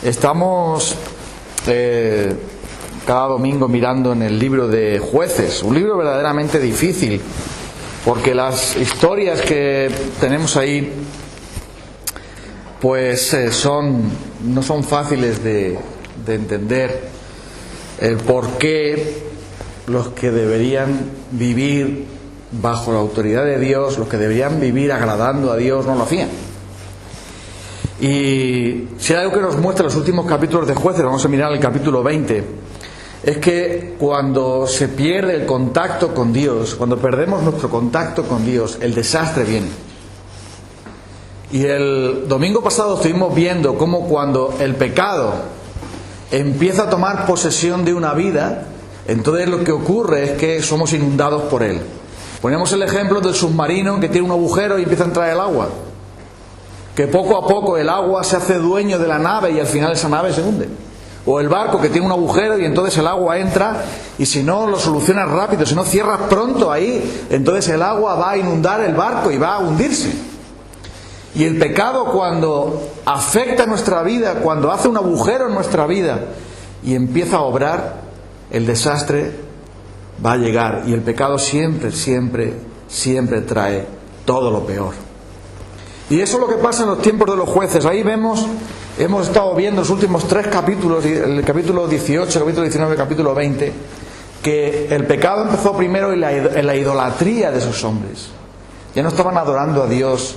Estamos cada domingo mirando en el libro de Jueces, un libro verdaderamente difícil, porque las historias que tenemos ahí pues no son fáciles de entender el por qué los que deberían vivir bajo la autoridad de Dios, los que deberían vivir agradando a Dios, no lo hacían. Y si hay algo que nos muestra los últimos capítulos de Jueces, vamos a mirar el capítulo 20, es que cuando se pierde el contacto con Dios, cuando perdemos nuestro contacto con Dios, el desastre viene. Y el domingo pasado estuvimos viendo cómo cuando el pecado empieza a tomar posesión de una vida, entonces lo que ocurre es que somos inundados por él. Ponemos el ejemplo del submarino que tiene un agujero y empieza a entrar el agua. Que poco a poco el agua se hace dueño de la nave y al final esa nave se hunde. O el barco que tiene un agujero y entonces el agua entra y si no lo solucionas rápido, si no cierras pronto ahí, entonces el agua va a inundar el barco y va a hundirse. Y el pecado, cuando afecta nuestra vida, cuando hace un agujero en nuestra vida y empieza a obrar, el desastre va a llegar. Y el pecado siempre trae todo lo peor. Y eso es lo que pasa en los tiempos de los jueces. Ahí vemos, hemos estado viendo los últimos 3 capítulos, el capítulo 18, el capítulo 19, el capítulo 20, que el pecado empezó primero en la idolatría de esos hombres. Ya no estaban adorando a Dios,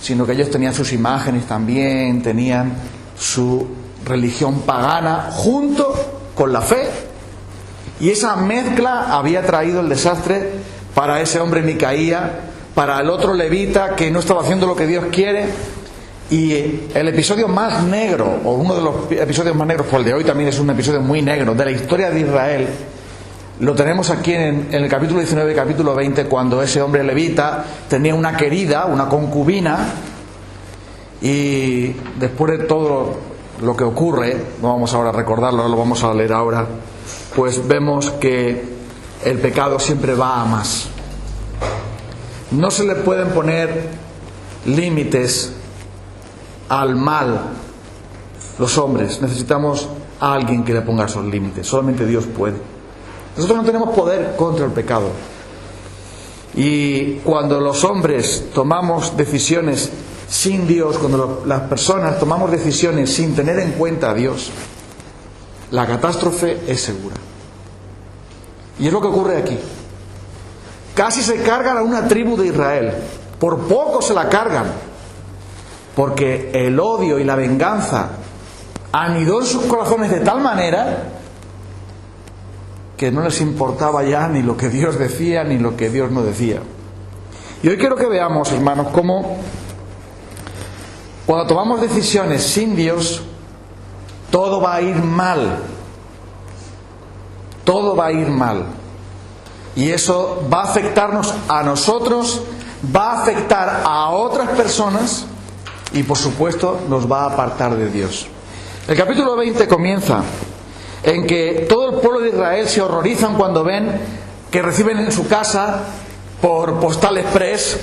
sino que ellos tenían sus imágenes también, tenían su religión pagana junto con la fe. Y esa mezcla había traído el desastre para ese hombre Micaía, para el otro levita que no estaba haciendo lo que Dios quiere. Y el episodio más negro, o uno de los episodios más negros, pues el de hoy también es un episodio muy negro, de la historia de Israel, lo tenemos aquí en el capítulo 19 y capítulo 20, cuando ese hombre levita tenía una querida, una concubina, y después de todo lo que ocurre, no vamos ahora a recordarlo, lo vamos a leer ahora, pues vemos que el pecado siempre va a más. No se le pueden poner límites al mal los hombres. Necesitamos a alguien que le ponga esos límites. Solamente Dios puede. Nosotros no tenemos poder contra el pecado. Y cuando los hombres tomamos decisiones sin Dios, cuando las personas tomamos decisiones sin tener en cuenta a Dios, la catástrofe es segura. Y es lo que ocurre aquí. Casi se cargan a una tribu de Israel. Por poco se la cargan. Porque el odio y la venganza anidó en sus corazones de tal manera que no les importaba ya ni lo que Dios decía ni lo que Dios no decía. Y hoy quiero que veamos, hermanos, cómo cuando tomamos decisiones sin Dios, todo va a ir mal. Todo va a ir mal. Y eso va a afectarnos a nosotros, va a afectar a otras personas y por supuesto nos va a apartar de Dios. El capítulo 20 comienza en que todo el pueblo de Israel se horrorizan cuando ven que reciben en su casa por postal express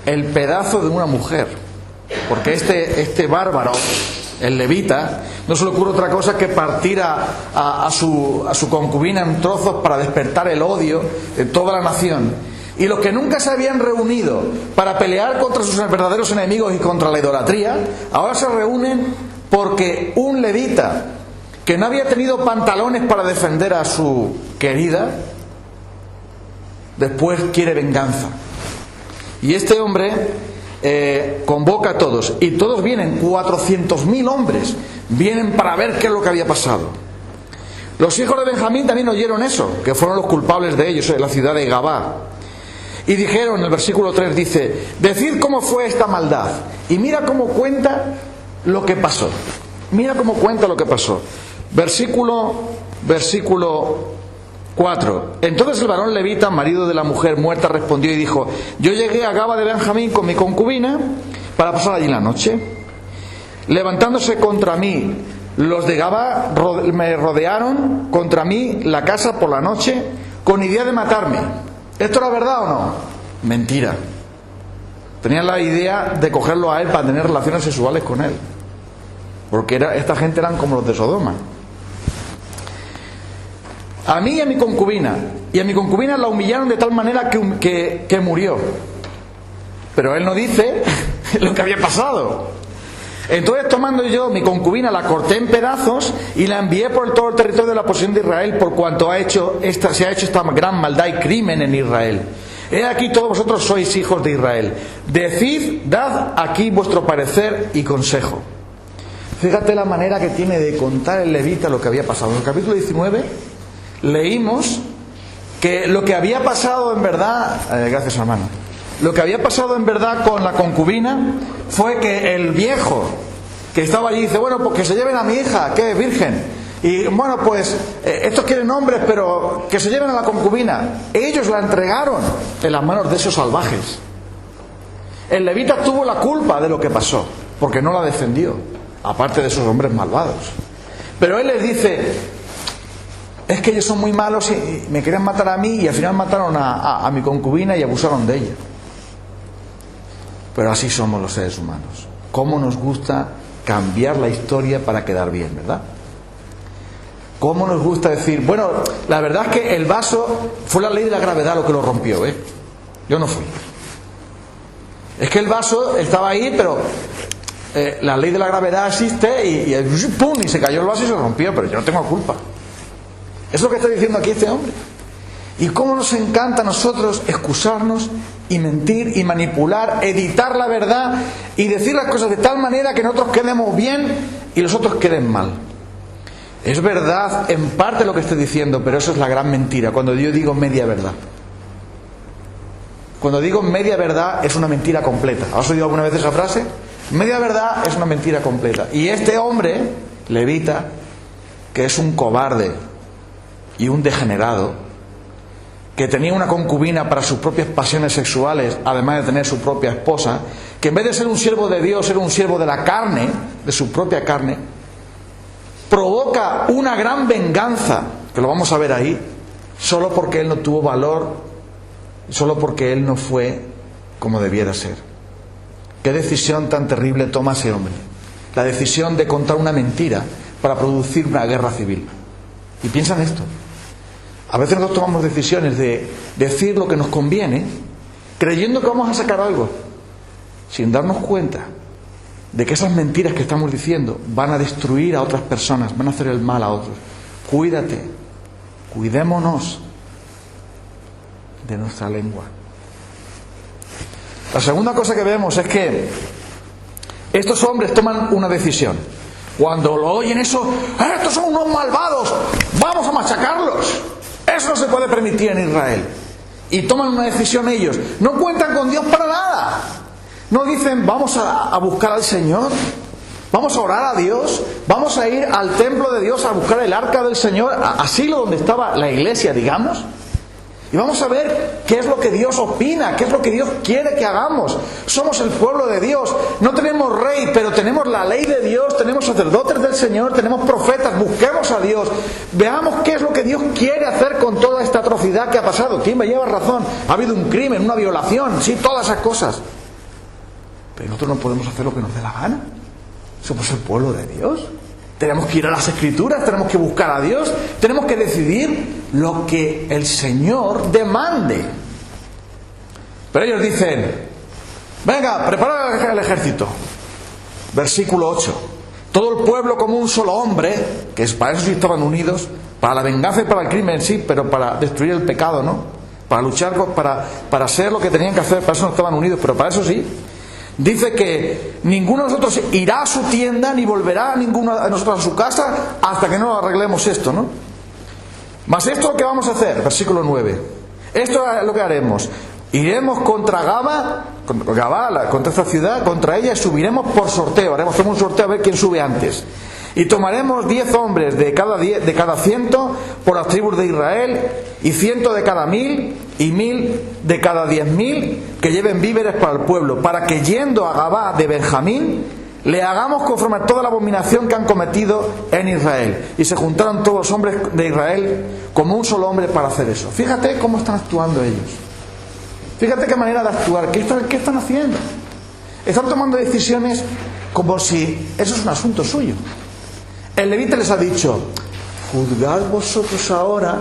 el pedazo de una mujer. Porque este bárbaro, el levita, no se le ocurre otra cosa que partir a su concubina en trozos para despertar el odio de toda la nación. Y los que nunca se habían reunido para pelear contra sus verdaderos enemigos y contra la idolatría, ahora se reúnen porque un levita que no había tenido pantalones para defender a su querida, después quiere venganza. Y este hombre convoca a todos, y todos vienen, 400.000 hombres, vienen para ver qué es lo que había pasado. Los hijos de Benjamín también oyeron eso, que fueron los culpables de ellos en la ciudad de Gabá. Y dijeron, en el versículo 3 dice, decid cómo fue esta maldad. Y mira cómo cuenta lo que pasó. Mira cómo cuenta lo que pasó. Versículo 4. Entonces el varón levita, marido de la mujer muerta, respondió y dijo, yo llegué a Gaba de Benjamín con mi concubina para pasar allí la noche. Levantándose contra mí, los de Gaba me rodearon contra mí la casa por la noche con idea de matarme. ¿Esto era verdad o no? Mentira. Tenían la idea de cogerlo a él para tener relaciones sexuales con él. porque esta gente eran como los de Sodoma. A mí y a mi concubina, la humillaron de tal manera que murió. Pero él no dice lo que había pasado. Entonces, tomando yo mi concubina, la corté en pedazos y la envié por todo el territorio de la posesión de Israel, por cuanto se ha hecho esta gran maldad y crimen en Israel. He aquí, todos vosotros sois hijos de Israel. Decid, dad aquí vuestro parecer y consejo. Fíjate la manera que tiene de contar el levita lo que había pasado. En el capítulo 19 leímos que lo que había pasado en verdad, gracias hermano, lo que había pasado en verdad con la concubina fue que el viejo que estaba allí dice, bueno, pues que se lleven a mi hija, que es virgen, y bueno, pues estos quieren hombres, pero que se lleven a la concubina. Ellos la entregaron en las manos de esos salvajes. El levita tuvo la culpa de lo que pasó, porque no la defendió, aparte de esos hombres malvados. Pero él les dice, es que ellos son muy malos y me querían matar a mí, y al final mataron a mi concubina y abusaron de ella. Pero así somos los seres humanos. ¿Cómo nos gusta cambiar la historia para quedar bien, verdad? ¿Cómo nos gusta decir, bueno, la verdad es que el vaso fue la ley de la gravedad lo que lo rompió, yo no fui. Es que el vaso estaba ahí, pero la ley de la gravedad existe y ¡pum! Y se cayó el vaso y se rompió, pero yo no tengo culpa. Es lo que está diciendo aquí este hombre. Y cómo nos encanta a nosotros excusarnos y mentir y manipular, editar la verdad y decir las cosas de tal manera que nosotros quedemos bien y los otros queden mal. Es verdad en parte lo que estoy diciendo, pero eso es la gran mentira, cuando yo digo media verdad. Cuando digo media verdad es una mentira completa. ¿Has oído alguna vez esa frase? Media verdad es una mentira completa. Y este hombre, levita, que es un cobarde y un degenerado, que tenía una concubina para sus propias pasiones sexuales, además de tener su propia esposa, que en vez de ser un siervo de Dios, era un siervo de la carne, de su propia carne, provoca una gran venganza, que lo vamos a ver ahí, solo porque él no tuvo valor, solo porque él no fue como debiera ser. ¿Qué decisión tan terrible toma ese hombre? La decisión de contar una mentira para producir una guerra civil. Y piensa en esto. A veces nosotros tomamos decisiones de decir lo que nos conviene, creyendo que vamos a sacar algo, sin darnos cuenta de que esas mentiras que estamos diciendo van a destruir a otras personas, van a hacer el mal a otros. Cuídate, cuidémonos de nuestra lengua. La segunda cosa que vemos es que estos hombres toman una decisión. Cuando lo oyen eso, estos son unos malvados, vamos a machacarlos. Eso no se puede permitir en Israel. Y toman una decisión ellos. No cuentan con Dios para nada. No dicen, vamos a buscar al Señor, vamos a orar a Dios, vamos a ir al templo de Dios a buscar el arca del Señor, asilo donde estaba la iglesia, digamos, y vamos a ver qué es lo que Dios opina, qué es lo que Dios quiere que hagamos. Somos el pueblo de Dios, no tenemos rey, pero tenemos la ley de Dios, tenemos sacerdotes del Señor, tenemos profetas, busquemos a Dios, veamos qué es lo que Dios quiere hacer con toda esta atrocidad que ha pasado. ¿Quién me lleva razón? Ha habido un crimen, una violación, sí, todas esas cosas. Pero nosotros no podemos hacer lo que nos dé la gana. Somos el pueblo de Dios. Tenemos que ir a las Escrituras, tenemos que buscar a Dios, tenemos que decidir lo que el Señor demande. Pero ellos dicen, venga, preparad el ejército. Versículo 8. Todo el pueblo como un solo hombre, que es para eso sí estaban unidos, para la venganza y para el crimen, sí, pero para destruir el pecado, ¿no? Para luchar, para hacer lo que tenían que hacer, para eso no estaban unidos, pero para eso sí. Dice que ninguno de nosotros irá a su tienda ni volverá ninguno de nosotros a su casa hasta que no arreglemos esto, ¿no? Mas esto es lo que vamos a hacer, versículo 9. Esto es lo que haremos. Iremos contra Gabá, contra esta ciudad, contra ella, y subiremos por sorteo. Haremos un sorteo a ver quién sube antes. Y tomaremos 10 hombres de cada 100 por las tribus de Israel, y 100 de cada 1000, y 1000 de cada 10.000, que lleven víveres para el pueblo, para que yendo a Gabá de Benjamín, le hagamos conforme a toda la abominación que han cometido en Israel. Y se juntaron todos los hombres de Israel como un solo hombre para hacer eso. Fíjate cómo están actuando ellos. Fíjate qué manera de actuar. ¿Qué están haciendo? Están tomando decisiones como si eso es un asunto suyo. El levita les ha dicho: juzgad vosotros ahora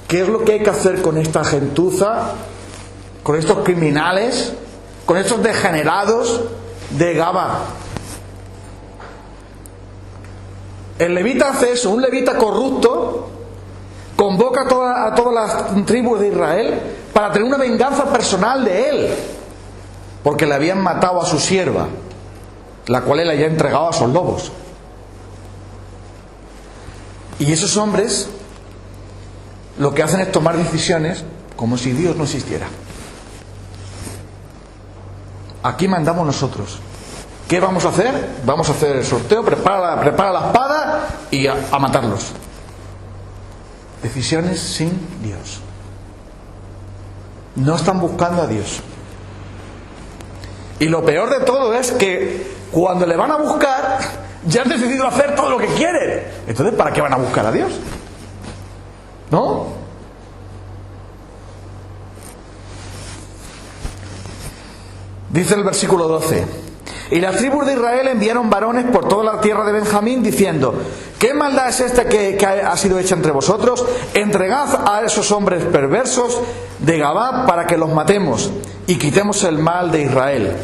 qué es lo que hay que hacer con esta gentuza, con estos criminales, con estos degenerados de Gabá. El levita hace eso. Un levita corrupto convoca a todas las tribus de Israel para tener una venganza personal de él, porque le habían matado a su sierva, la cual él había entregado a sus lobos. Y esos hombres lo que hacen es tomar decisiones como si Dios no existiera. Aquí mandamos nosotros. ¿Qué vamos a hacer? Vamos a hacer el sorteo, prepara la espada y a matarlos. Decisiones sin Dios. No están buscando a Dios. Y lo peor de todo es que cuando le van a buscar, ya han decidido hacer todo lo que quieren. Entonces, ¿para qué van a buscar a Dios? ¿No? Dice el versículo 12: y las tribus de Israel enviaron varones por toda la tierra de Benjamín, diciendo: ¿qué maldad es esta que ha sido hecha entre vosotros? Entregad a esos hombres perversos de Gabá para que los matemos y quitemos el mal de Israel.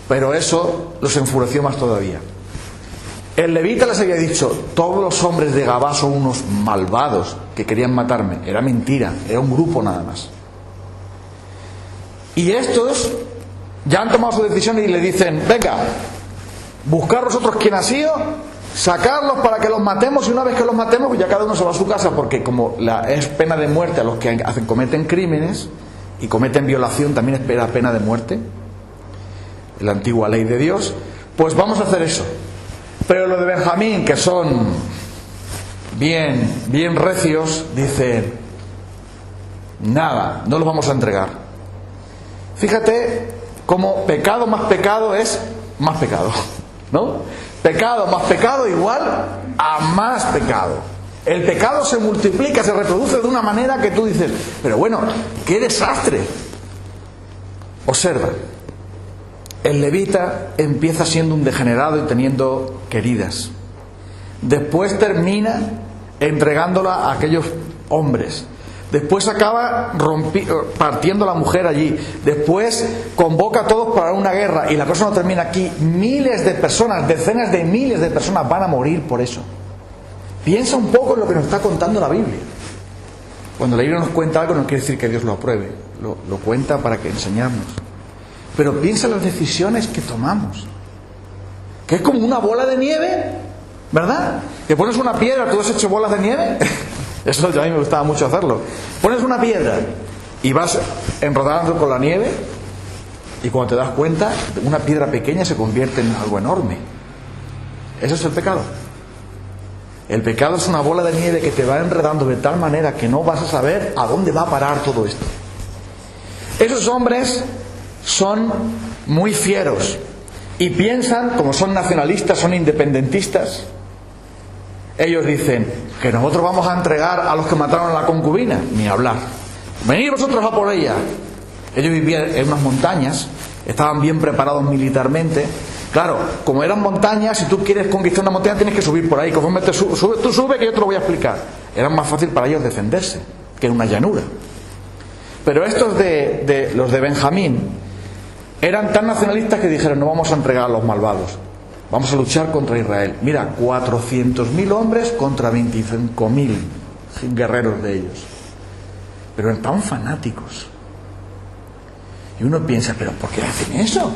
Pero eso los enfureció más todavía. El levita les había dicho: todos los hombres de Gabá son unos malvados que querían matarme. Era mentira, era un grupo nada más. Y estos ya han tomado su decisión y le dicen: venga, buscar vosotros quién ha sido, sacarlos para que los matemos, y una vez que los matemos, pues ya cada uno se va a su casa, porque como es pena de muerte a los que cometen crímenes y cometen violación, también es pena de muerte, la antigua ley de Dios, pues vamos a hacer eso. Pero los de Benjamín, que son bien recios, dicen: nada, no los vamos a entregar. Fíjate cómo pecado más pecado es más pecado, ¿no? Pecado más pecado igual a más pecado. El pecado se multiplica, se reproduce de una manera que tú dices: pero bueno, ¡qué desastre! Observa. El levita empieza siendo un degenerado y teniendo queridas. Después termina entregándola a aquellos hombres. Después acaba partiendo a la mujer allí. Después convoca a todos para una guerra. Y la cosa no termina aquí. Miles de personas, decenas de miles de personas van a morir por eso. Piensa un poco en lo que nos está contando la Biblia. Cuando la Biblia nos cuenta algo, no quiere decir que Dios lo apruebe. Lo cuenta para que enseñarnos. Pero piensa en las decisiones que tomamos. Que es como una bola de nieve, ¿verdad? Que pones una piedra, ¿tú has hecho bolas de nieve? Eso a mí me gustaba mucho hacerlo. Pones una piedra y vas enrodando con la nieve, y cuando te das cuenta, una piedra pequeña se convierte en algo enorme. Eso es el pecado. El pecado es una bola de nieve que te va enredando de tal manera que no vas a saber a dónde va a parar todo esto. Esos hombres son muy fieros y piensan, como son nacionalistas, son independentistas, ellos dicen que nosotros vamos a entregar a los que mataron a la concubina. Ni hablar. Venid vosotros a por ella. Ellos vivían en unas montañas, estaban bien preparados militarmente. Claro, como eran montañas, si tú quieres conquistar una montaña tienes que subir por ahí. Conforme tú sube, que yo te lo voy a explicar. Era más fácil para ellos defenderse que en una llanura. Pero estos los de Benjamín eran tan nacionalistas que dijeron: no vamos a entregar a los malvados, vamos a luchar contra Israel. Mira, 400.000 hombres contra 25.000 guerreros de ellos. Pero eran tan fanáticos. Y uno piensa: ¿pero por qué hacen eso?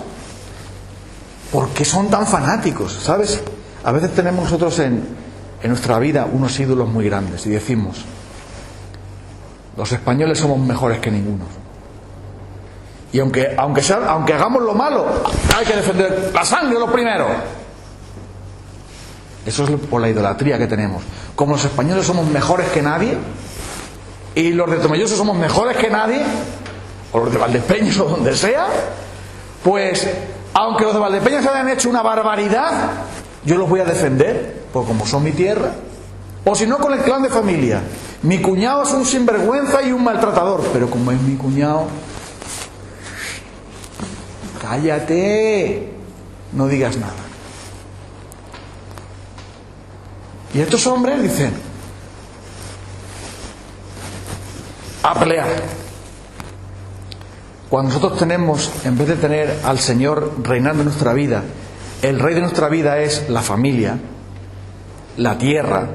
¿Por qué son tan fanáticos? ¿Sabes? A veces tenemos nosotros en nuestra vida unos ídolos muy grandes y decimos: los españoles somos mejores que ninguno. Y aunque hagamos lo malo, hay que defender la sangre lo primero. Eso es por la idolatría que tenemos. Como los españoles somos mejores que nadie, y los de Tomelloso somos mejores que nadie, o los de Valdepeñas o donde sea, pues aunque los de Valdepeñas hayan hecho una barbaridad, yo los voy a defender, porque como son mi tierra. O si no, con el clan de familia: mi cuñado es un sinvergüenza y un maltratador, pero como es mi cuñado, cállate, no digas nada. Y estos hombres dicen, a pelear. Cuando nosotros tenemos, en vez de tener al Señor reinando en nuestra vida, el rey de nuestra vida es la familia, la tierra,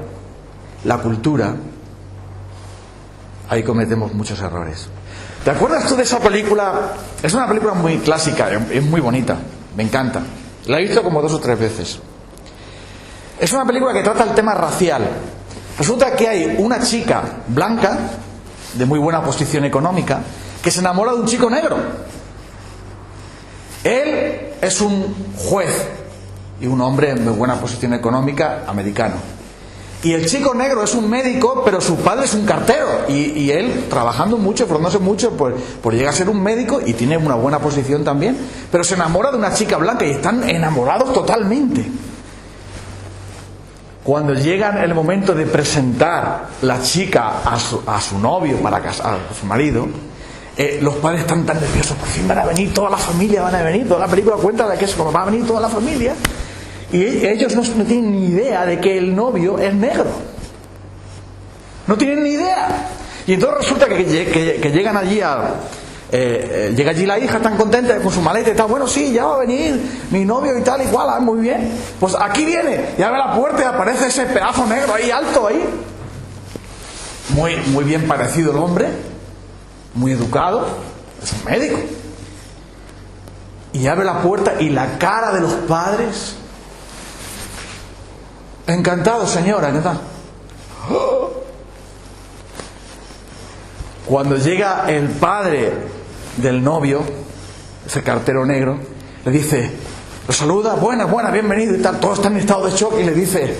la cultura, ahí cometemos muchos errores. ¿Te acuerdas tú de esa película? Es una película muy clásica, es muy bonita, me encanta. La he visto como 2 o 3 veces. Es una película que trata el tema racial. Resulta que hay una chica blanca, de muy buena posición económica, que se enamora de un chico negro. Él es un juez y un hombre de buena posición económica americano. Y el chico negro es un médico, pero su padre es un cartero. Y él, trabajando mucho, formándose mucho, pues llega a ser un médico y tiene una buena posición también. Pero se enamora de una chica blanca y están enamorados totalmente. Cuando llega el momento de presentar la chica a su novio para casar, a su marido, los padres están tan nerviosos, por fin van a venir, toda la familia van a venir, toda la película cuenta de que es como va a venir toda la familia, y ellos no tienen ni idea de que el novio es negro. No tienen ni idea. Y entonces resulta que llegan allí llega allí la hija tan contenta con su maleta y tal, bueno, sí, ya va a venir mi novio y tal y cual, muy bien, pues aquí viene, y abre la puerta y aparece ese pedazo negro ahí, alto ahí, muy bien parecido el hombre, muy educado, es un médico, y abre la puerta y la cara de los padres, encantado señora, encantado. Cuando llega el padre del novio, ese cartero negro, le dice, lo saluda, buena, bienvenido y tal, todos están en estado de shock, y le dice,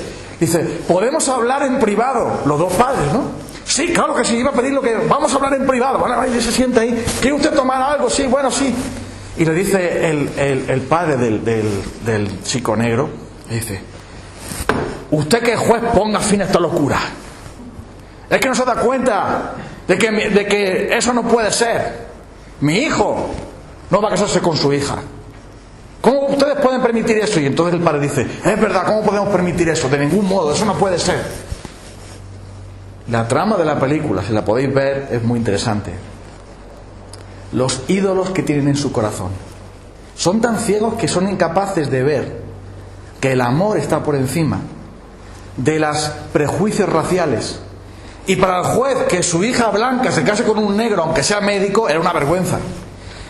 ¿podemos hablar en privado? Los dos padres, ¿no? Sí, claro que sí, iba a pedir vamos a hablar en privado. Bueno, y se sienta ahí, ¿quiere usted tomar algo? Sí, bueno, sí. Y le dice el padre del chico negro, le dice, usted que es juez, ponga fin a esta locura. Es que no se da cuenta de que eso no puede ser. Mi hijo no va a casarse con su hija. ¿Cómo ustedes pueden permitir eso? Y entonces el padre dice, es verdad, ¿cómo podemos permitir eso? De ningún modo, eso no puede ser. La trama de la película, si la podéis ver, es muy interesante. Los ídolos que tienen en su corazón son tan ciegos que son incapaces de ver que el amor está por encima de los prejuicios raciales. Y para el juez, que su hija blanca se case con un negro, aunque sea médico, era una vergüenza.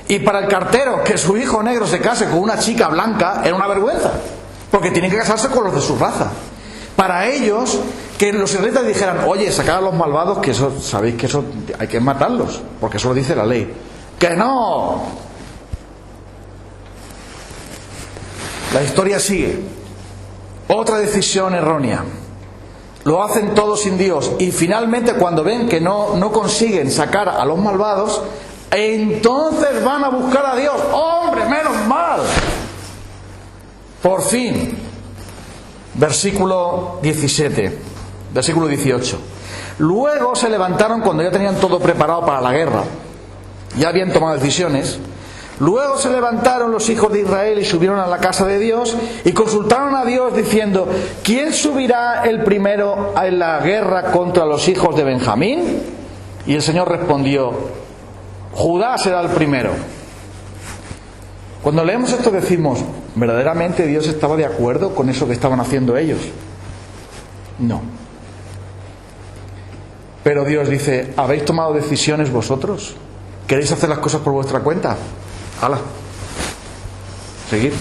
Y para el cartero, que su hijo negro se case con una chica blanca, era una vergüenza, porque tienen que casarse con los de su raza. Para ellos, que los israelitas dijeran, oye, sacad a los malvados, que eso, sabéis que eso hay que matarlos, porque eso lo dice la ley. ¡Que no! La historia sigue. Otra decisión errónea. Lo hacen todos sin Dios, y finalmente cuando ven que no consiguen sacar a los malvados, entonces van a buscar a Dios. ¡Hombre, menos mal! Por fin, versículo 17, versículo 18. Luego se levantaron cuando ya tenían todo preparado para la guerra, ya habían tomado decisiones. Luego se levantaron los hijos de Israel y subieron a la casa de Dios y consultaron a Dios diciendo, ¿quién subirá el primero en la guerra contra los hijos de Benjamín? Y el Señor respondió, Judá será el primero. Cuando leemos esto decimos, ¿verdaderamente Dios estaba de acuerdo con eso que estaban haciendo ellos? No. Pero Dios dice, ¿habéis tomado decisiones vosotros? ¿Queréis hacer las cosas por vuestra cuenta? ¡Hala! Seguid.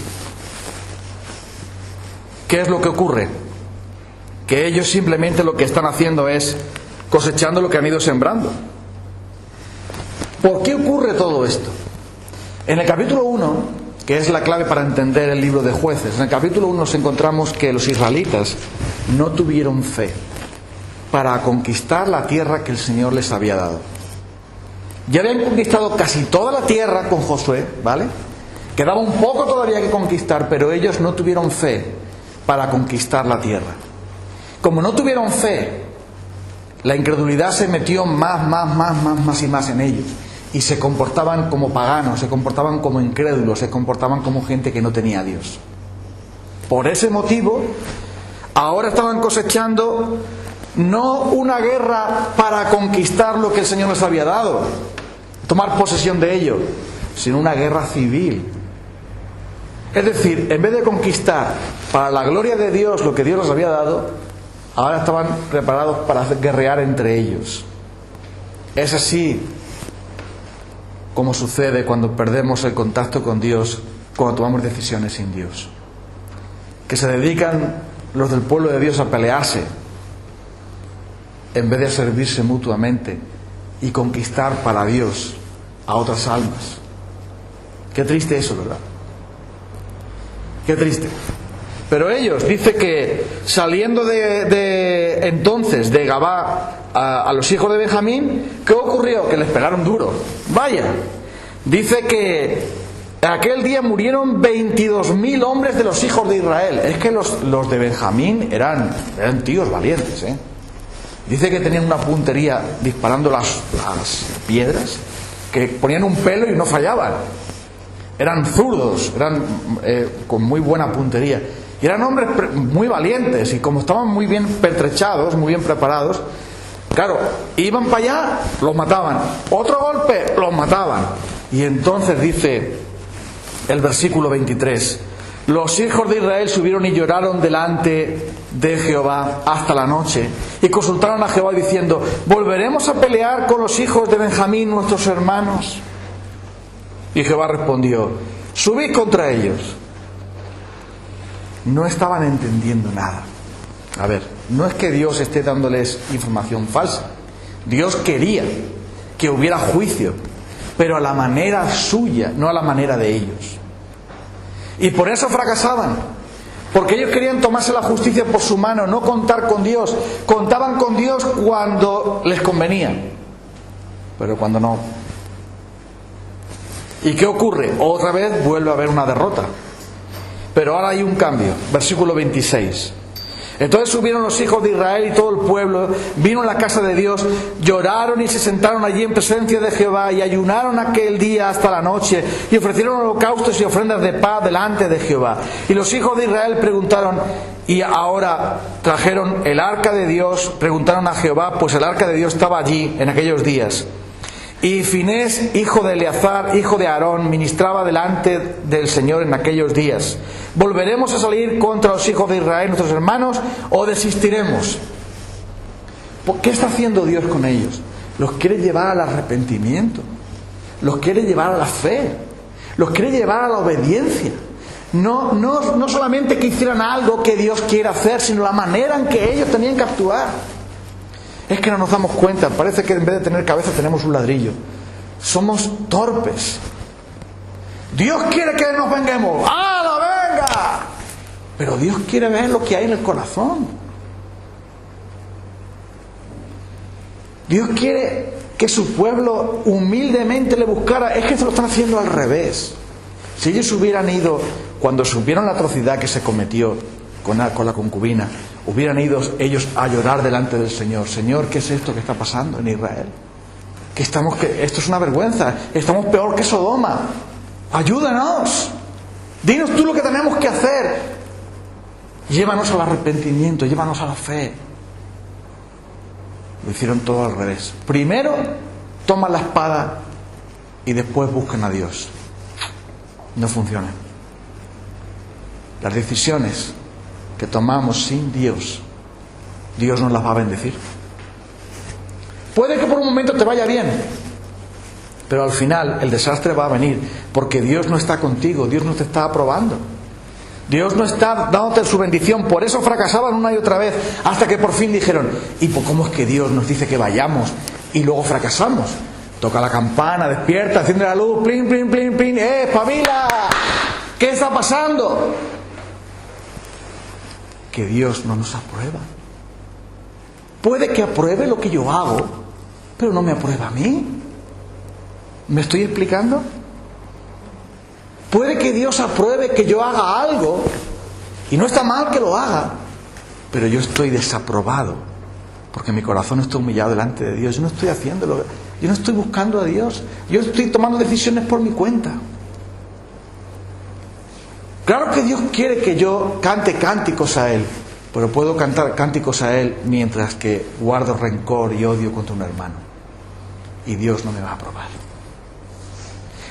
¿Qué es lo que ocurre? Que ellos simplemente lo que están haciendo es cosechando lo que han ido sembrando. ¿Por qué ocurre todo esto? En el capítulo 1, que es la clave para entender el libro de Jueces, en el capítulo 1 nos encontramos que los israelitas no tuvieron fe para conquistar la tierra que el Señor les había dado. Ya habían conquistado casi toda la tierra con Josué, ¿vale? Quedaba un poco todavía que conquistar, pero ellos no tuvieron fe para conquistar la tierra. Como no tuvieron fe, la incredulidad se metió más y más en ellos. Y se comportaban como paganos, se comportaban como incrédulos, se comportaban como gente que no tenía a Dios. Por ese motivo, Ahora estaban cosechando no una guerra para conquistar lo que el Señor les había dado, tomar posesión de ello, sino una guerra civil. Es decir, en vez de conquistar para la gloria de Dios lo que Dios les había dado, ahora estaban preparados para guerrear entre ellos. Es así como sucede cuando perdemos el contacto con Dios, cuando tomamos decisiones sin Dios. Que se dedican los del pueblo de Dios a pelearse en vez de servirse mutuamente y conquistar para Dios a otras almas. Qué triste eso, ¿verdad? Qué triste. Pero ellos, dice que saliendo entonces de Gabá a los hijos de Benjamín, ¿qué ocurrió? Que les pegaron duro. Vaya, dice que aquel día murieron 22.000 hombres de los hijos de Israel. Es que los de Benjamín eran tíos valientes, ¿eh? Dice que tenían una puntería disparando las piedras, que ponían un pelo y no fallaban. Eran zurdos, eran con muy buena puntería. Y eran hombres muy valientes, y como estaban muy bien pertrechados, muy bien preparados, claro, iban para allá, los mataban. Otro golpe, los mataban. Y entonces dice el versículo 23: los hijos de Israel subieron y lloraron delante de Jehová hasta la noche, y consultaron a Jehová diciendo: ¿volveremos a pelear con los hijos de Benjamín, nuestros hermanos? Y Jehová respondió: subid contra ellos. No estaban entendiendo nada. A ver, no es que Dios esté dándoles información falsa. Dios quería que hubiera juicio, pero a la manera suya, no a la manera de ellos. Y por eso fracasaban, porque ellos querían tomarse la justicia por su mano, no contar con Dios. Contaban con Dios cuando les convenía, pero cuando no. ¿Y qué ocurre? Otra vez vuelve a haber una derrota. Pero ahora hay un cambio. Versículo 26. Entonces subieron los hijos de Israel y todo el pueblo, vino a la casa de Dios, lloraron y se sentaron allí en presencia de Jehová, y ayunaron aquel día hasta la noche, y ofrecieron holocaustos y ofrendas de paz delante de Jehová. Y los hijos de Israel preguntaron, y ahora trajeron el arca de Dios, preguntaron a Jehová, pues el arca de Dios estaba allí en aquellos días. Y Finés, hijo de Eleazar, hijo de Aarón, ministraba delante del Señor en aquellos días. ¿Volveremos a salir contra los hijos de Israel, nuestros hermanos, o desistiremos? ¿Qué está haciendo Dios con ellos? Los quiere llevar al arrepentimiento, los quiere llevar a la fe, los quiere llevar a la obediencia. No solamente que hicieran algo que Dios quiere hacer, sino la manera en que ellos tenían que actuar. Es que no nos damos cuenta, parece que en vez de tener cabeza tenemos un ladrillo. Somos torpes. Dios quiere que nos vengemos. ¡Hala, venga! Pero Dios quiere ver lo que hay en el corazón. Dios quiere que su pueblo humildemente le buscara. Es que se lo están haciendo al revés. Si ellos hubieran ido, cuando supieron la atrocidad que se cometió con la concubina, hubieran ido ellos a llorar delante del Señor. Señor, ¿qué es esto que está pasando en Israel? Esto es una vergüenza. Estamos peor que Sodoma. Ayúdanos. Dinos tú lo que tenemos que hacer. Llévanos al arrepentimiento, llévanos a la fe. Lo hicieron todo al revés. Primero toman la espada y después buscan a Dios. No funciona. Las decisiones que tomamos sin Dios, Dios nos las va a bendecir. Puede que por un momento te vaya bien, pero al final el desastre va a venir, porque Dios no está contigo, Dios no te está aprobando, Dios no está dándote su bendición. Por eso fracasaban una y otra vez, hasta que por fin dijeron: ¿y cómo es que Dios nos dice que vayamos y luego fracasamos? Toca la campana, despierta, enciende la luz, plin, plin, plin, plin, espabila. ¿Qué está pasando? Que Dios no nos aprueba. Puede que apruebe lo que yo hago, pero no me aprueba a mí. ¿Me estoy explicando? Puede que Dios apruebe que yo haga algo, y no está mal que lo haga, pero yo estoy desaprobado, porque mi corazón está humillado delante de Dios. Yo no estoy haciéndolo, yo no estoy buscando a Dios, yo estoy tomando decisiones por mi cuenta. Claro que Dios quiere que yo cante cánticos a Él, pero puedo cantar cánticos a Él mientras que guardo rencor y odio contra un hermano. Y Dios no me va a aprobar.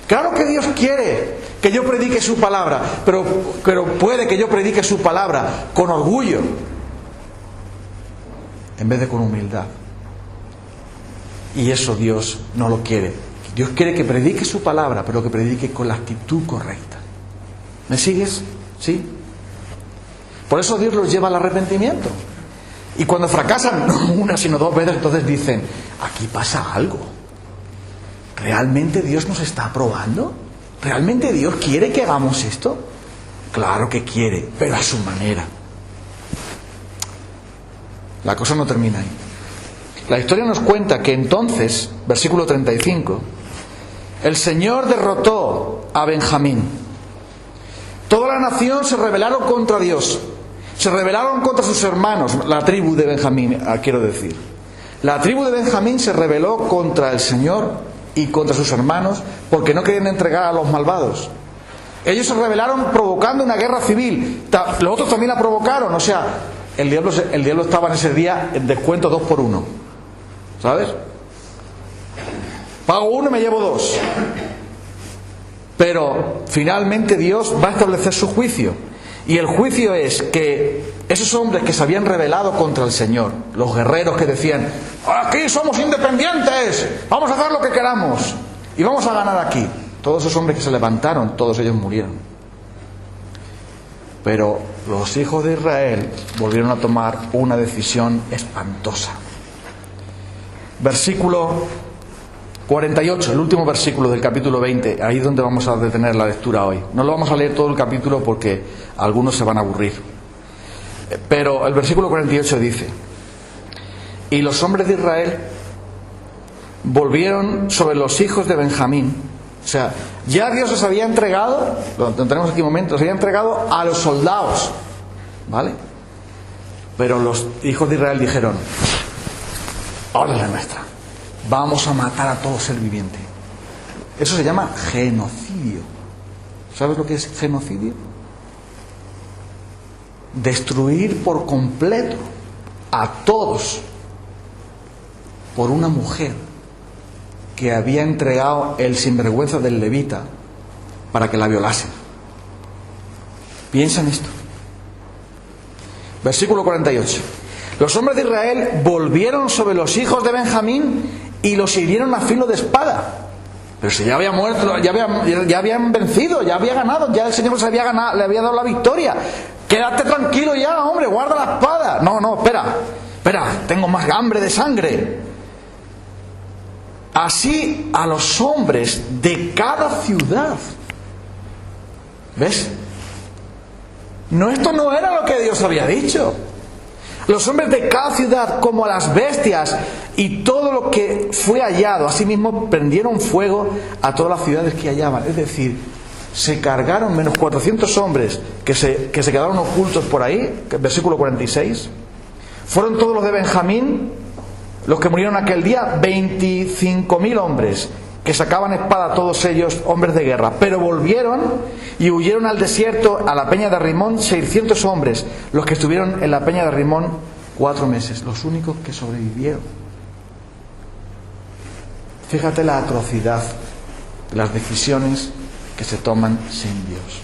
Claro que Dios quiere que yo predique su palabra, pero puede que yo predique su palabra con orgullo en vez de con humildad. Y eso Dios no lo quiere. Dios quiere que predique su palabra, pero que predique con la actitud correcta. ¿Me sigues? ¿Sí? Por eso Dios los lleva al arrepentimiento. Y cuando fracasan, no una sino dos veces, entonces dicen, aquí pasa algo. ¿Realmente Dios nos está aprobando? ¿Realmente Dios quiere que hagamos esto? Claro que quiere, pero a su manera. La cosa no termina ahí. La historia nos cuenta que entonces, versículo 35, el Señor derrotó a Benjamín. Toda la nación se rebelaron contra Dios. Se rebelaron contra sus hermanos, la tribu de Benjamín, quiero decir. La tribu de Benjamín se rebeló contra el Señor y contra sus hermanos porque no querían entregar a los malvados. Ellos se rebelaron provocando una guerra civil. Los otros también la provocaron. O sea, el diablo estaba en ese día en descuento 2 por 1. ¿Sabes? Pago 1 y me llevo 2. Pero finalmente Dios va a establecer su juicio. Y el juicio es que esos hombres que se habían rebelado contra el Señor, los guerreros que decían, aquí somos independientes, vamos a hacer lo que queramos y vamos a ganar aquí. Todos esos hombres que se levantaron, todos ellos murieron. Pero los hijos de Israel volvieron a tomar una decisión espantosa. Versículo 48, el último versículo del capítulo 20, ahí es donde vamos a detener la lectura hoy. No lo vamos a leer todo el capítulo porque algunos se van a aburrir. Pero el versículo 48 dice, y los hombres de Israel volvieron sobre los hijos de Benjamín. O sea, ya Dios les había entregado, lo tenemos aquí un momento, les había entregado a los soldados, ¿vale? Pero los hijos de Israel dijeron, ahora es la nuestra. Vamos a matar a todo ser viviente. Eso se llama genocidio. ¿Sabes lo que es genocidio? Destruir por completo a todos por una mujer que había entregado el sinvergüenza del levita para que la violasen. Piensa en esto. Versículo 48. Los hombres de Israel volvieron sobre los hijos de Benjamín y los hirieron a filo de espada. Pero si ya había muerto, ya habían vencido, ya había ganado, ya el Señor les había ganado, le había dado la victoria. Quédate tranquilo ya, hombre, guarda la espada. No, espera, tengo más hambre de sangre. Así a los hombres de cada ciudad. ¿Ves? Esto no era lo que Dios había dicho. Los hombres de cada ciudad, como las bestias y todo lo que fue hallado, asimismo prendieron fuego a todas las ciudades que hallaban. Es decir, se cargaron menos 400 hombres que se quedaron ocultos por ahí, versículo 46. Fueron todos los de Benjamín, los que murieron aquel día, 25.000 hombres, que sacaban espada todos ellos, hombres de guerra. Pero volvieron y huyeron al desierto, a la peña de Rimón, 600 hombres, los que estuvieron en la peña de Rimón 4 meses, los únicos que sobrevivieron. Fíjate la atrocidad de las decisiones que se toman sin Dios.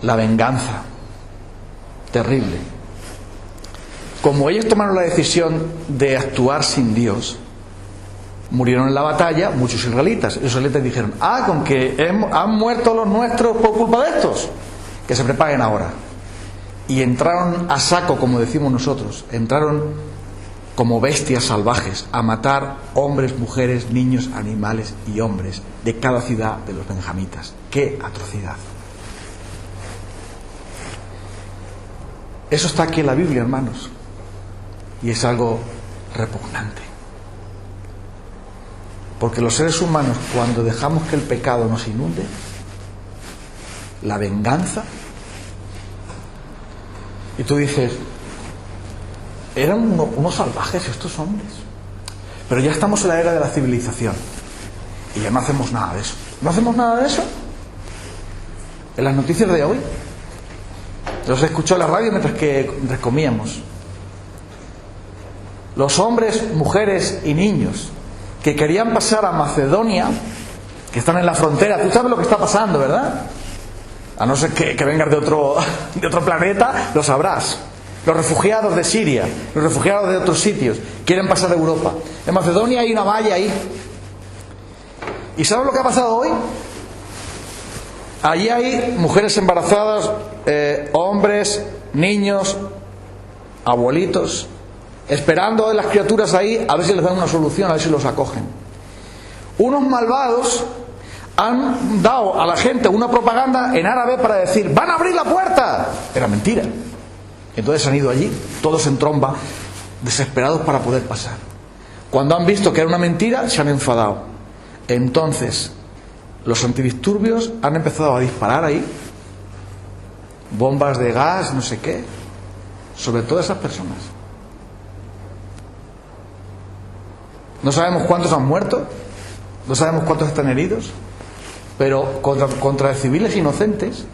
La venganza, terrible. Como ellos tomaron la decisión de actuar sin Dios, murieron en la batalla muchos israelitas. Los israelitas dijeron, con que han muerto los nuestros por culpa de estos, que se preparen ahora. Y entraron a saco, como decimos nosotros, entraron como bestias salvajes a matar hombres, mujeres, niños, animales y hombres de cada ciudad de los benjamitas. ¡Qué atrocidad! Eso está aquí en la Biblia, hermanos, y es algo repugnante. Porque los seres humanos, cuando dejamos que el pecado nos inunde, la venganza, y tú dices, eran unos salvajes estos hombres, pero ya estamos en la era de la civilización y ya no hacemos nada de eso. ¿No hacemos nada de eso? En las noticias de hoy, los escuchó en la radio mientras comíamos. Los hombres, mujeres y niños que querían pasar a Macedonia, que están en la frontera, tú sabes lo que está pasando, ¿verdad? A no ser que vengas de otro planeta, lo sabrás. Los refugiados de Siria, los refugiados de otros sitios, quieren pasar a Europa. En Macedonia hay una valla ahí. ¿Y sabes lo que ha pasado hoy? Allí hay mujeres embarazadas, hombres, niños, abuelitos, esperando a las criaturas ahí a ver si les dan una solución, a ver si los acogen. Unos malvados han dado a la gente una propaganda en árabe para decir ¡van a abrir la puerta! Era mentira. Entonces han ido allí, todos en tromba, desesperados para poder pasar. Cuando han visto que era una mentira, se han enfadado. Entonces, los antidisturbios han empezado a disparar ahí bombas de gas, no sé qué, sobre todas esas personas. No sabemos cuántos han muerto, no sabemos cuántos están heridos, pero contra civiles inocentes,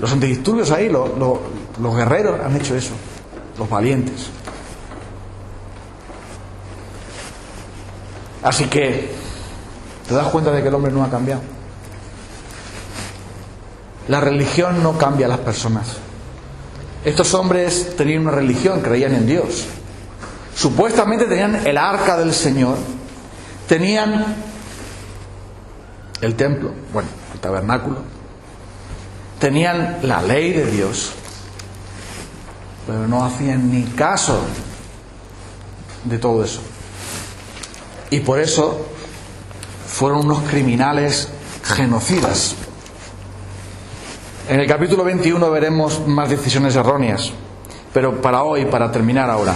los antidisturbios ahí, los guerreros han hecho eso, los valientes. Así que, ¿te das cuenta de que el hombre no ha cambiado? La religión no cambia a las personas. Estos hombres tenían una religión, creían en Dios. Supuestamente tenían el arca del Señor, tenían el templo, bueno, el tabernáculo, tenían la ley de Dios, pero no hacían ni caso de todo eso. Y por eso fueron unos criminales genocidas. En el capítulo 21 veremos más decisiones erróneas, pero para hoy, para terminar ahora,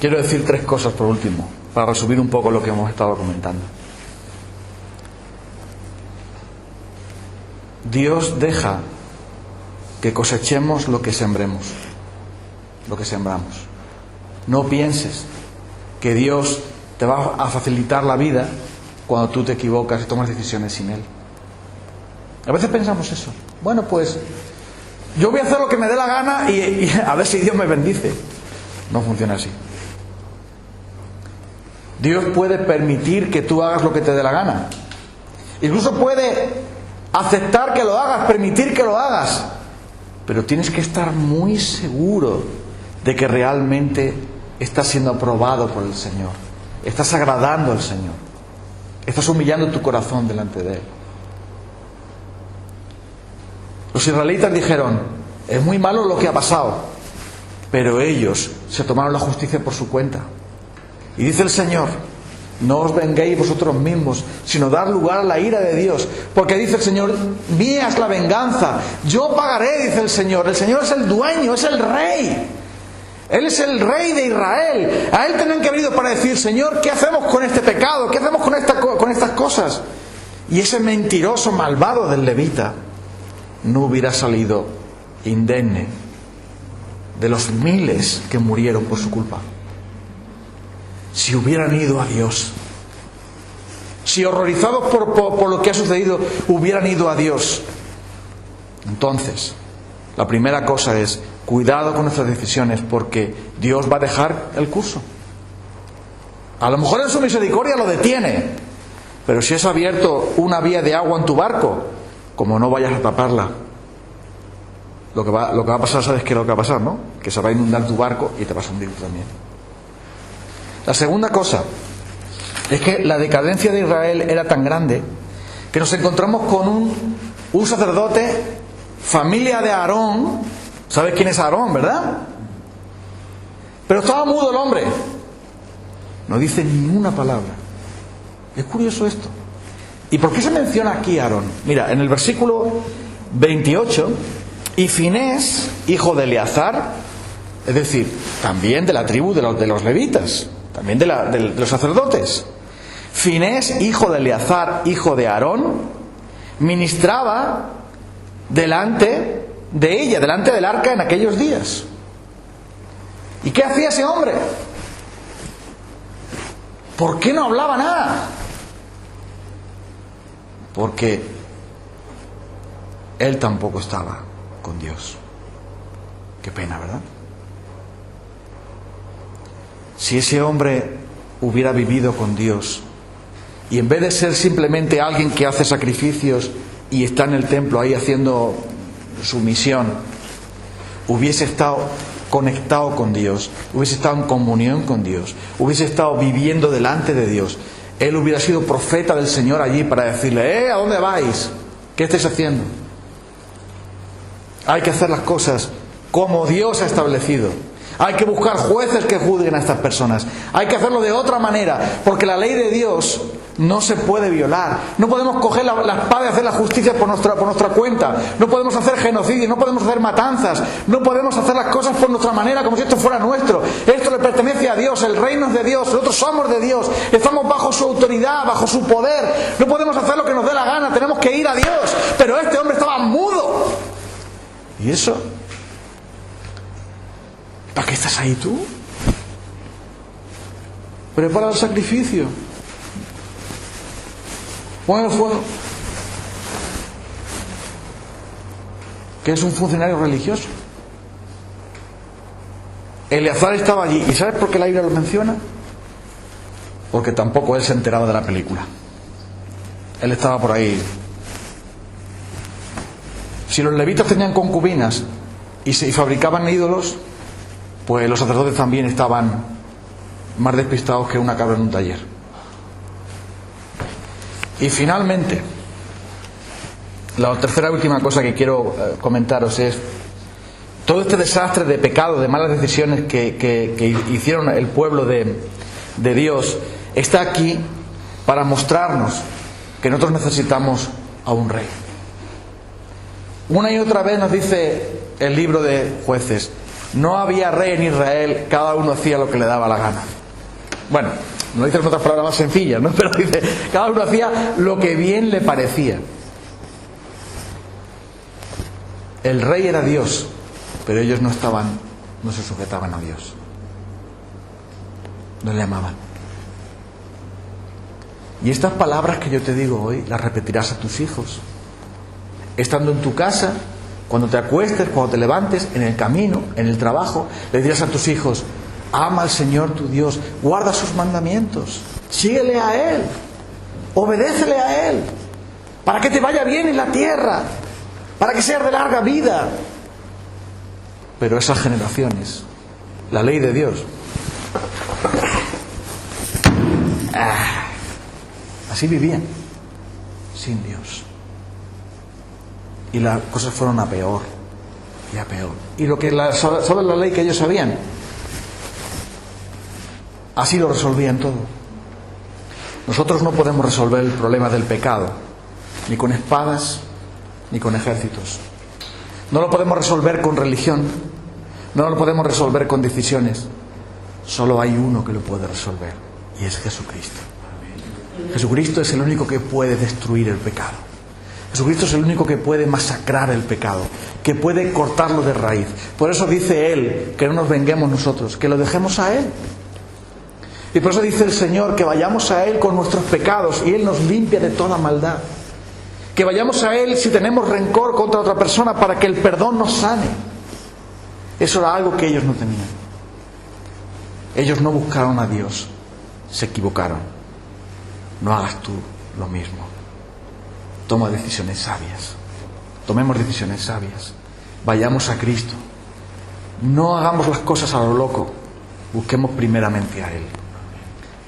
quiero decir 3 cosas por último, para resumir un poco lo que hemos estado comentando. Dios deja que cosechemos lo que sembremos, lo que sembramos. No pienses que Dios te va a facilitar la vida cuando tú te equivocas y tomas decisiones sin Él. A veces pensamos eso. Bueno, pues yo voy a hacer lo que me dé la gana y a ver si Dios me bendice. No funciona así. Dios puede permitir que tú hagas lo que te dé la gana. Incluso puede aceptar que lo hagas, permitir que lo hagas. Pero tienes que estar muy seguro de que realmente estás siendo aprobado por el Señor. Estás agradando al Señor. Estás humillando tu corazón delante de Él. Los israelitas dijeron, es muy malo lo que ha pasado, pero ellos se tomaron la justicia por su cuenta. Y dice el Señor, no os venguéis vosotros mismos, sino dar lugar a la ira de Dios, porque dice el Señor, mía es la venganza, yo pagaré, dice el Señor es el dueño, es el rey. Él es el rey de Israel. A Él tenían que haber ido para decir, Señor, ¿qué hacemos con este pecado? ¿Qué hacemos con estas cosas? Y ese mentiroso malvado del levita no hubiera salido indemne de los miles que murieron por su culpa. Si hubieran ido a Dios, si horrorizados por lo que ha sucedido hubieran ido a Dios, entonces la primera cosa es cuidado con nuestras decisiones, porque Dios va a dejar el curso. A lo mejor en su misericordia lo detiene, pero si es abierto una vía de agua en tu barco, como no vayas a taparla, lo que va a pasar, ¿sabes qué es lo que va a pasar, no? Que se va a inundar tu barco y te vas a hundir también. La segunda cosa es que la decadencia de Israel era tan grande que nos encontramos con un sacerdote, familia de Aarón. ¿Sabes quién es Aarón, verdad? Pero estaba mudo el hombre. No dice ninguna palabra. Es curioso esto. ¿Y por qué se menciona aquí a Aarón? Mira, en el versículo 28, y Finés, hijo de Eleazar, es decir, también de la tribu de los levitas, también de los sacerdotes. Finés, hijo de Eleazar, hijo de Aarón, ministraba delante de ella, delante del arca en aquellos días. ¿Y qué hacía ese hombre? ¿Por qué no hablaba nada? Porque él tampoco estaba con Dios. Qué pena, ¿verdad? Si ese hombre hubiera vivido con Dios y en vez de ser simplemente alguien que hace sacrificios y está en el templo ahí haciendo su misión, hubiese estado conectado con Dios, hubiese estado en comunión con Dios, hubiese estado viviendo delante de Dios, él hubiera sido profeta del Señor allí para decirle: ¿a dónde vais? ¿Qué estáis haciendo? Hay que hacer las cosas como Dios ha establecido. Hay que buscar jueces que juzguen a estas personas. Hay que hacerlo de otra manera, porque la ley de Dios no se puede violar. No podemos coger la espada y hacer la justicia por nuestra cuenta. No podemos hacer genocidio, no podemos hacer matanzas. No podemos hacer las cosas por nuestra manera, como si esto fuera nuestro. Esto le pertenece a Dios, el reino es de Dios, nosotros somos de Dios. Estamos bajo su autoridad, bajo su poder. No podemos hacer lo que nos dé la gana, tenemos que ir a Dios. Pero este hombre estaba mudo. ¿Y eso? ¿Para qué estás ahí tú? Prepara el sacrificio. Pon el fuego. Que es un funcionario religioso. Eleazar estaba allí. ¿Y sabes por qué la Biblia lo menciona? Porque tampoco él se enteraba de la película. Él estaba por ahí. Si los levitas tenían concubinas y fabricaban ídolos, pues los sacerdotes también estaban más despistados que una cabra en un taller. Y finalmente, la tercera y última cosa que quiero comentaros es todo este desastre de pecado, de malas decisiones que hicieron el pueblo de Dios, está aquí para mostrarnos que nosotros necesitamos a un rey. Una y otra vez nos dice el libro de Jueces: no había rey en Israel, cada uno hacía lo que le daba la gana. Bueno, no dice en otras palabras más sencillas, ¿no? Pero dice, cada uno hacía lo que bien le parecía. El rey era Dios, pero ellos no se sujetaban a Dios. No le amaban. Y estas palabras que yo te digo hoy, las repetirás a tus hijos. Estando en tu casa, cuando te acuestes, cuando te levantes, en el camino, en el trabajo, le dirás a tus hijos: ama al Señor tu Dios, guarda sus mandamientos, síguele a Él, obedécele a Él, para que te vaya bien en la tierra, para que seas de larga vida. Pero esas generaciones, la ley de Dios, así vivían, sin Dios. Y las cosas fueron a peor y a peor. Y lo que sobre la ley que ellos sabían, así lo resolvían todo. Nosotros no podemos resolver el problema del pecado, ni con espadas, ni con ejércitos. No lo podemos resolver con religión, no lo podemos resolver con decisiones. Solo hay uno que lo puede resolver, y es Jesucristo. Jesucristo es el único que puede destruir el pecado. Jesucristo es el único que puede masacrar el pecado, que puede cortarlo de raíz. Por eso dice Él que no nos venguemos nosotros, que lo dejemos a Él. Y por eso dice el Señor que vayamos a Él con nuestros pecados y Él nos limpia de toda maldad. Que vayamos a Él si tenemos rencor contra otra persona para que el perdón nos sane. Eso era algo que ellos no tenían. Ellos no buscaron a Dios, se equivocaron. No hagas tú lo mismo. Toma decisiones sabias. Tomemos decisiones sabias. Vayamos a Cristo. No hagamos las cosas a lo loco. Busquemos primeramente a Él.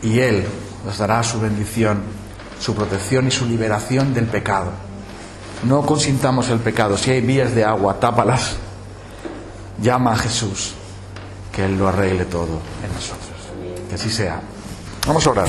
Y Él nos dará su bendición, su protección y su liberación del pecado. No consintamos el pecado. Si hay vías de agua, tápalas. Llama a Jesús, que Él lo arregle todo en nosotros. Que así sea. Vamos a orar.